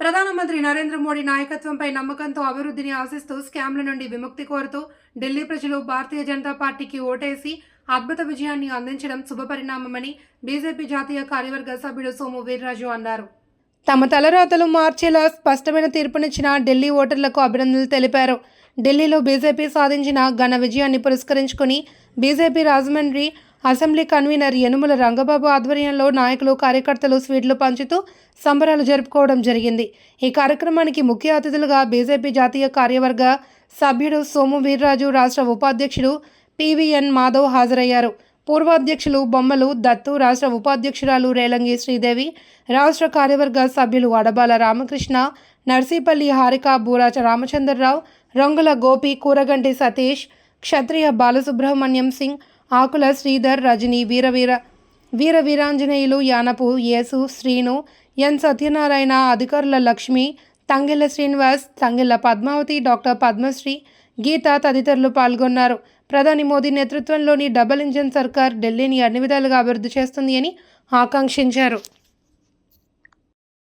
ప్రధానమంత్రి నరేంద్ర మోడీ నాయకత్వంపై నమ్మకంతో అభివృద్ధిని ఆశిస్తూ స్కామ్ల నుండి విముక్తి కోరుతూ ఢిల్లీ ప్రజలు భారతీయ జనతా పార్టీకి ఓటేసి అద్భుత విజయాన్ని అందించడం శుభపరిణామమని బీజేపీ జాతీయ కార్యవర్గ సభ్యుడు సోము వీర్రాజు అన్నారు. తమ తలరాతలు మార్చేలా స్పష్టమైన తీర్పునిచ్చిన ఢిల్లీ ఓటర్లకు అభినందనలు తెలిపారు. ఢిల్లీలో బీజేపీ సాధించిన ఘన విజయాన్ని పురస్కరించుకుని BJP Rajahmundry assembly convener Yanamala Rangababu ఆధ్వర్యంలో నాయకులు కార్యకర్తలు స్వీట్లు పంచుతూ సంబరాలు జరుపుకోవడం జరిగింది. ఈ కార్యక్రమానికి ముఖ్య అతిథులుగా బీజేపీ జాతీయ కార్యవర్గ సభ్యుడు సోము వీర్రాజు, రాష్ట్ర ఉపాధ్యక్షుడు పివిఎన్ మాధవ్ హాజరయ్యారు. పూర్వాధ్యక్షులు బొమ్మలు దత్తు, రాష్ట్ర ఉపాధ్యక్షురాలు రేలంగి శ్రీదేవి, రాష్ట్ర కార్యవర్గ సభ్యులు అడబాల రామకృష్ణ, నర్సీపల్లి హారిక, బూరాచ రామచంద్రరావు, రంగుల గోపి, కూరగంటి సతీష్, క్షత్రియ బాలసుబ్రహ్మణ్యం సింగ్, ఆకుల శ్రీధర్, రజని, వీరాంజనేయులు, యానపు యేసు, శ్రీను, ఎన్ సత్యనారాయణ, అధికారుల లక్ష్మి, తంగెళ్ల శ్రీనివాస్, తంగెళ్ల పద్మావతి, డాక్టర్ పద్మశ్రీ, గీత తదితరులు పాల్గొన్నారు. ప్రధాని మోదీ నేతృత్వంలోని డబుల్ ఇంజన్ సర్కార్ ఢిల్లీని అన్ని విధాలుగా అభివృద్ధి చేస్తుంది అని ఆకాంక్షించారు.